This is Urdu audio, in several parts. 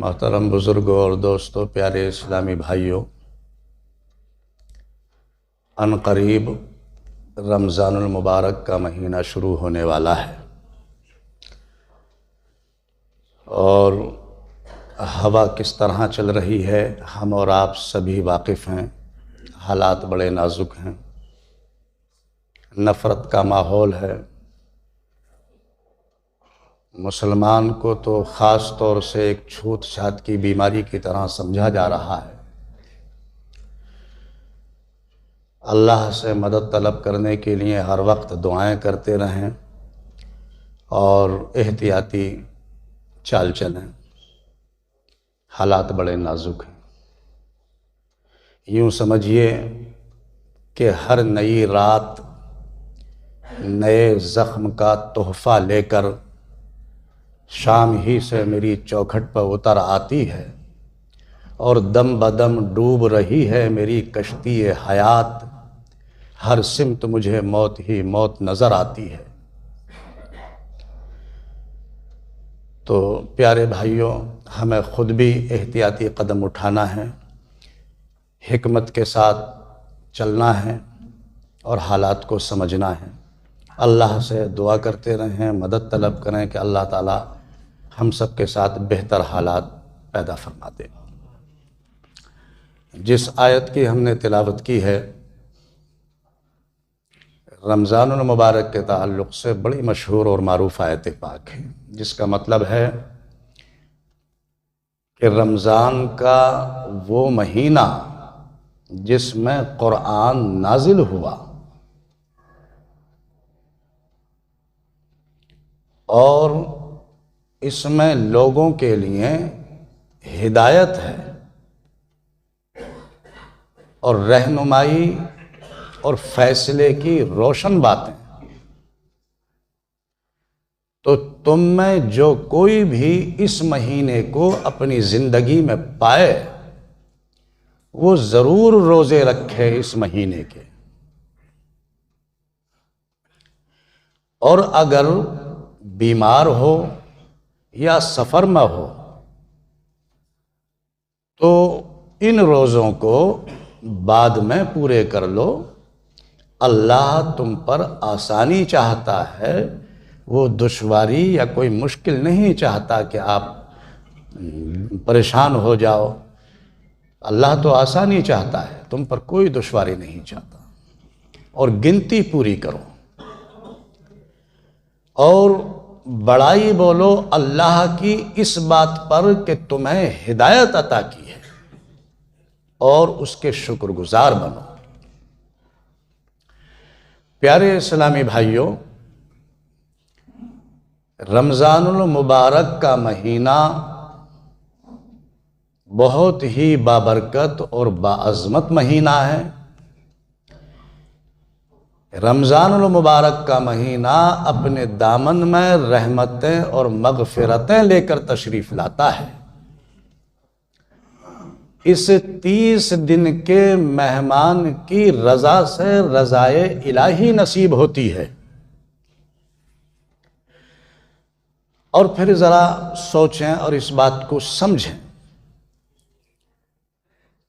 محترم بزرگوں اور دوستوں، پیارے اسلامی بھائیوں، ان قریب رمضان المبارک کا مہینہ شروع ہونے والا ہے اور ہوا کس طرح چل رہی ہے ہم اور آپ سبھی واقف ہیں۔ حالات بڑے نازک ہیں، نفرت کا ماحول ہے۔ مسلمان کو تو خاص طور سے ایک چھوت چھات کی بیماری کی طرح سمجھا جا رہا ہے۔ اللہ سے مدد طلب کرنے کے لیے ہر وقت دعائیں کرتے رہیں اور احتیاطی چال چلیں۔ حالات بڑے نازک ہیں۔ یوں سمجھیے کہ ہر نئی رات نئے زخم کا تحفہ لے کر شام ہی سے میری چوکھٹ پر اتر آتی ہے اور دم بدم ڈوب رہی ہے میری کشتی حیات۔ ہر سمت مجھے موت ہی موت نظر آتی ہے۔ تو پیارے بھائیوں، ہمیں خود بھی احتیاطی قدم اٹھانا ہے، حکمت کے ساتھ چلنا ہے اور حالات کو سمجھنا ہے۔ اللہ سے دعا کرتے رہیں، مدد طلب کریں کہ اللہ تعالی ہم سب کے ساتھ بہتر حالات پیدا فرما دے۔ جس آیت کی ہم نے تلاوت کی ہے رمضان المبارک کے تعلق سے بڑی مشہور اور معروف آیت پاک ہے، جس کا مطلب ہے کہ رمضان کا وہ مہینہ جس میں قرآن نازل ہوا اور اس میں لوگوں کے لیے ہدایت ہے اور رہنمائی اور فیصلے کی روشن باتیں، تو تم میں جو کوئی بھی اس مہینے کو اپنی زندگی میں پائے وہ ضرور روزے رکھے اس مہینے کے، اور اگر بیمار ہو یا سفر میں ہو تو ان روزوں کو بعد میں پورے کر لو۔ اللہ تم پر آسانی چاہتا ہے، وہ دشواری یا کوئی مشکل نہیں چاہتا کہ آپ پریشان ہو جاؤ۔ اللہ تو آسانی چاہتا ہے، تم پر کوئی دشواری نہیں چاہتا۔ اور گنتی پوری کرو اور بڑائی بولو اللہ کی اس بات پر کہ تمہیں ہدایت عطا کی ہے اور اس کے شکر گزار بنو۔ پیارے اسلامی بھائیوں، رمضان المبارک کا مہینہ بہت ہی بابرکت اور باعظمت مہینہ ہے۔ رمضان المبارک کا مہینہ اپنے دامن میں رحمتیں اور مغفرتیں لے کر تشریف لاتا ہے۔ اس 30 دن کے مہمان کی رضا سے رضائے الہی نصیب ہوتی ہے۔ اور پھر ذرا سوچیں اور اس بات کو سمجھیں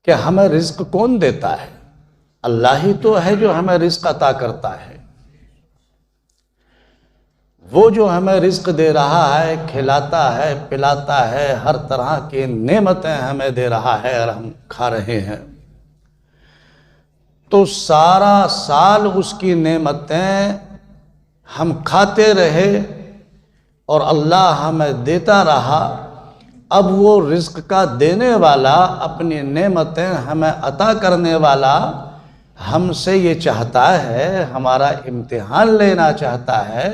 کہ ہمیں رزق کون دیتا ہے؟ اللہ ہی تو ہے جو ہمیں رزق عطا کرتا ہے۔ وہ جو ہمیں رزق دے رہا ہے، کھلاتا ہے، پلاتا ہے، ہر طرح کی نعمتیں ہمیں دے رہا ہے اور ہم کھا رہے ہیں، تو سارا سال اس کی نعمتیں ہم کھاتے رہے اور اللہ ہمیں دیتا رہا۔ اب وہ رزق کا دینے والا، اپنی نعمتیں ہمیں عطا کرنے والا ہم سے یہ چاہتا ہے، ہمارا امتحان لینا چاہتا ہے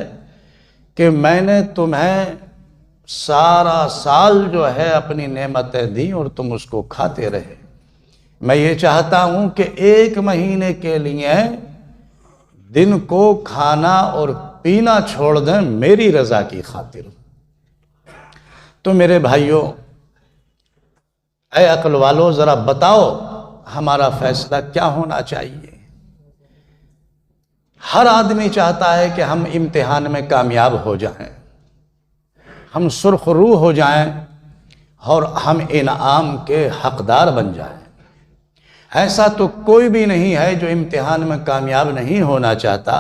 کہ میں نے تمہیں سارا سال جو ہے اپنی نعمتیں دیں اور تم اس کو کھاتے رہے۔ میں یہ چاہتا ہوں کہ ایک مہینے کے لیے دن کو کھانا اور پینا چھوڑ دیں میری رضا کی خاطر۔ تو میرے بھائیوں، اے عقل والو، ذرا بتاؤ ہمارا فیصلہ کیا ہونا چاہیے؟ ہر آدمی چاہتا ہے کہ ہم امتحان میں کامیاب ہو جائیں، ہم سرخ روح ہو جائیں، اور ہم انعام کے حقدار بن جائیں۔ ایسا تو کوئی بھی نہیں ہے جو امتحان میں کامیاب نہیں ہونا چاہتا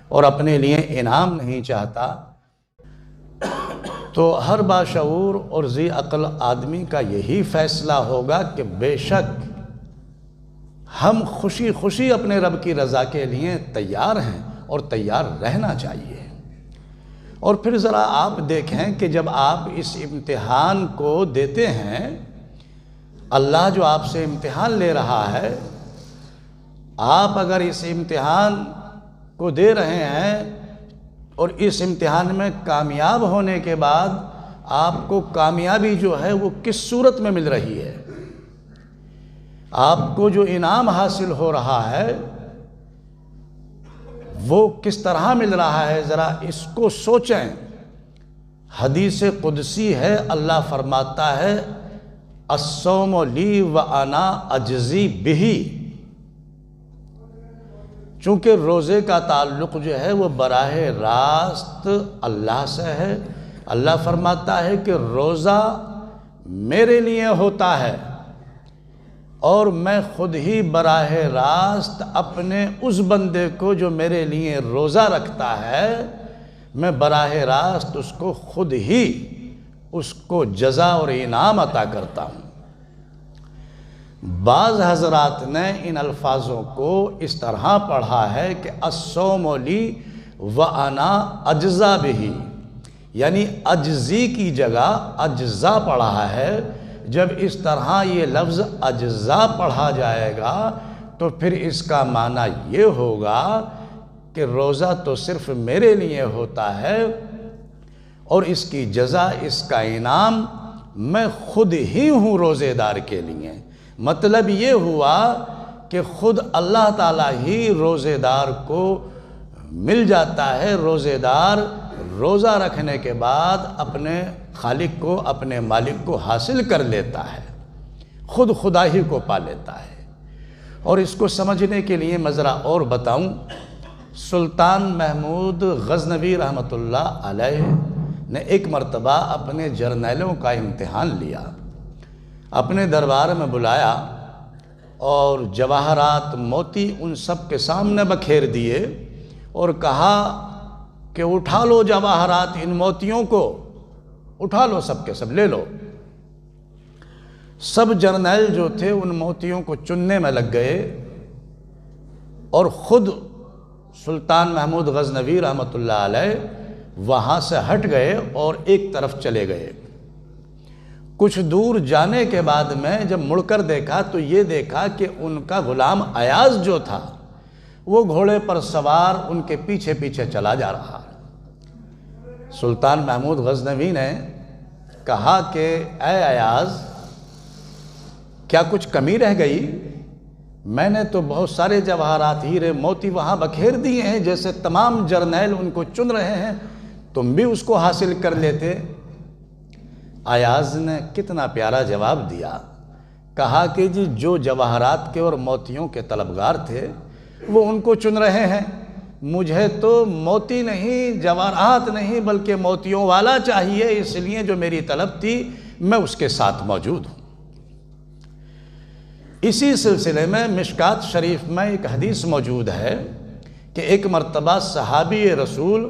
اور اپنے لیے انعام نہیں چاہتا۔ تو ہر باشعور اور ذی عقل آدمی کا یہی فیصلہ ہوگا کہ بے شک ہم خوشی خوشی اپنے رب کی رضا کے لیے تیار ہیں اور تیار رہنا چاہیے۔ اور پھر ذرا آپ دیکھیں کہ جب آپ اس امتحان کو دیتے ہیں، اللہ جو آپ سے امتحان لے رہا ہے، آپ اگر اس امتحان کو دے رہے ہیں اور اس امتحان میں کامیاب ہونے کے بعد آپ کو کامیابی جو ہے وہ کس صورت میں مل رہی ہے، آپ کو جو انعام حاصل ہو رہا ہے وہ کس طرح مل رہا ہے، ذرا اس کو سوچیں۔ حدیث قدسی ہے، اللہ فرماتا ہے الصوم لی وانا اجزی بہی، چونکہ روزے کا تعلق جو ہے وہ براہ راست اللہ سے ہے۔ اللہ فرماتا ہے کہ روزہ میرے لیے ہوتا ہے اور میں خود ہی براہ راست اپنے اس بندے کو جو میرے لیے روزہ رکھتا ہے، میں براہ راست اس کو خود ہی اس کو جزا اور انعام عطا کرتا ہوں۔ بعض حضرات نے ان الفاظوں کو اس طرح پڑھا ہے کہ الصوم لی وانا اجزا بہی، یعنی اجزی کی جگہ اجزا پڑھا ہے۔ جب اس طرح یہ لفظ اجزا پڑھا جائے گا تو پھر اس کا معنی یہ ہوگا کہ روزہ تو صرف میرے لیے ہوتا ہے اور اس کی جزا، اس کا انعام میں خود ہی ہوں روزے دار کے لیے۔ مطلب یہ ہوا کہ خود اللہ تعالیٰ ہی روزے دار کو مل جاتا ہے۔ روزے دار روزہ رکھنے کے بعد اپنے خالق کو، اپنے مالک کو حاصل کر لیتا ہے، خود خدا ہی کو پا لیتا ہے۔ اور اس کو سمجھنے کے لیے میں ذرا اور بتاؤں، سلطان محمود غزنوی رحمۃ اللہ علیہ نے ایک مرتبہ اپنے جرنیلوں کا امتحان لیا، اپنے دربار میں بلایا اور جواہرات موتی ان سب کے سامنے بکھیر دیے اور کہا کہ اٹھا لو جواہرات، ان موتیوں کو اٹھا لو، سب کے سب لے لو۔ سب جرنیل جو تھے ان موتیوں کو چننے میں لگ گئے اور خود سلطان محمود غزنوی رحمۃ اللہ علیہ وہاں سے ہٹ گئے اور ایک طرف چلے گئے۔ کچھ دور جانے کے بعد میں جب مڑ کر دیکھا تو یہ دیکھا کہ ان کا غلام ایاز جو تھا وہ گھوڑے پر سوار ان کے پیچھے پیچھے چلا جا رہا۔ سلطان محمود غزنوی نے کہا کہ اے ایاز، کیا کچھ کمی رہ گئی؟ میں نے تو بہت سارے جواہرات، ہیرے موتی وہاں بکھیر دیے ہیں، جیسے تمام جرنیل ان کو چن رہے ہیں، تم بھی اس کو حاصل کر لیتے۔ ایاز نے کتنا پیارا جواب دیا، کہا کہ جی جو جواہرات کے اور موتیوں کے طلبگار تھے وہ ان کو چن رہے ہیں، مجھے تو موتی نہیں، جواہرات نہیں، بلکہ موتیوں والا چاہیے، اس لیے جو میری طلب تھی میں اس کے ساتھ موجود ہوں۔ اسی سلسلے میں مشکات شریف میں ایک حدیث موجود ہے کہ ایک مرتبہ صحابی رسول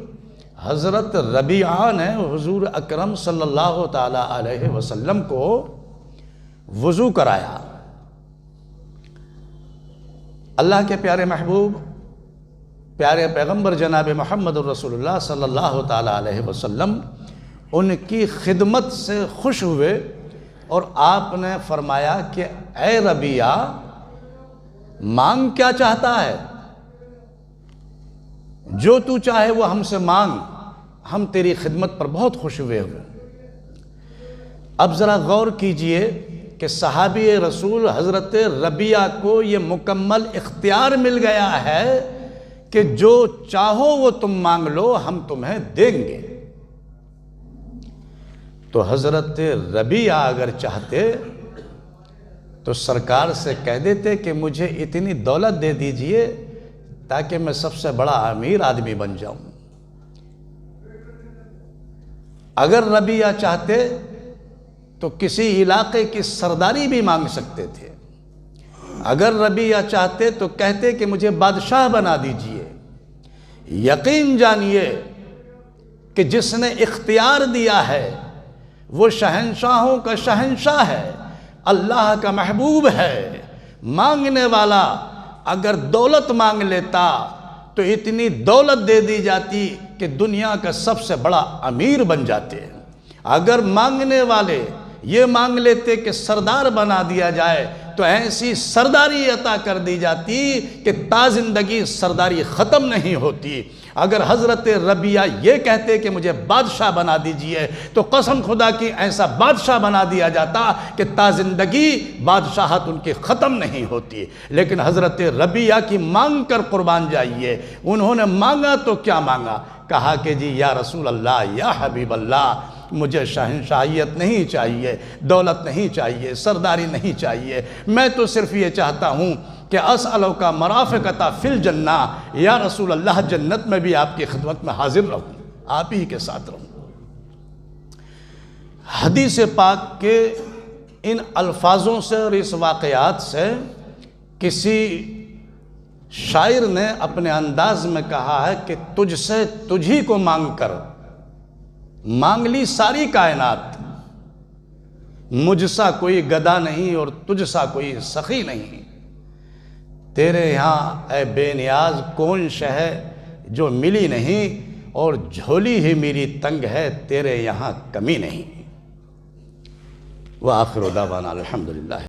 حضرت ربیعہ نے حضور اکرم صلی اللہ تعالیٰ علیہ وسلم کو وضو کرایا۔ اللہ کے پیارے محبوب، پیارے پیغمبر جناب محمد الرسول اللہ صلی اللہ تعالیٰ علیہ وسلم ان کی خدمت سے خوش ہوئے اور آپ نے فرمایا کہ اے ربیعہ، مانگ کیا چاہتا ہے؟ جو تو چاہے وہ ہم سے مانگ، ہم تیری خدمت پر بہت خوش ہوئے۔ اب ذرا غور کیجئے کہ صحابی رسول حضرت ربیعہ کو یہ مکمل اختیار مل گیا ہے کہ جو چاہو وہ تم مانگ لو، ہم تمہیں دیں گے۔ تو حضرت ربیعہ اگر چاہتے تو سرکار سے کہہ دیتے کہ مجھے اتنی دولت دے دیجئے تاکہ میں سب سے بڑا امیر آدمی بن جاؤں۔ اگر ربیعہ چاہتے تو کسی علاقے کی سرداری بھی مانگ سکتے تھے۔ اگر ربیہ چاہتے تو کہتے کہ مجھے بادشاہ بنا دیجئے۔ یقین جانیے کہ جس نے اختیار دیا ہے وہ شہنشاہوں کا شہنشاہ ہے، اللہ کا محبوب ہے۔ مانگنے والا اگر دولت مانگ لیتا تو اتنی دولت دے دی جاتی کہ دنیا کا سب سے بڑا امیر بن جاتے۔ اگر مانگنے والے یہ مانگ لیتے کہ سردار بنا دیا جائے تو ایسی سرداری عطا کر دی جاتی کہ تا زندگی سرداری ختم نہیں ہوتی۔ اگر حضرت ربیہ یہ کہتے کہ مجھے بادشاہ بنا دیجئے تو قسم خدا کی ایسا بادشاہ بنا دیا جاتا کہ تا زندگی بادشاہت ان کی ختم نہیں ہوتی۔ لیکن حضرت ربیہ کی مانگ کر قربان جائیے، انہوں نے مانگا تو کیا مانگا؟ کہا کہ جی یا رسول اللہ، یا حبیب اللہ، مجھے شہنشاہیت نہیں چاہیے، دولت نہیں چاہیے، سرداری نہیں چاہیے، میں تو صرف یہ چاہتا ہوں کہ اسألک مرافقۃ فی الجنہ، یا رسول اللہ جنت میں بھی آپ کی خدمت میں حاضر رہوں، آپ ہی کے ساتھ رہوں۔ حدیث پاک کے ان الفاظوں سے اور اس واقعات سے کسی شاعر نے اپنے انداز میں کہا ہے کہ تجھ سے تجھی کو مانگ کر مانگ لی ساری کائنات، مجھ سا کوئی گدا نہیں اور تجھ سا کوئی سخی نہیں، تیرے یہاں اے بے نیاز کون شے ہے جو ملی نہیں، اور جھولی ہی میری تنگ ہے تیرے یہاں کمی نہیں۔ وآخر دعوانا الحمدللہ۔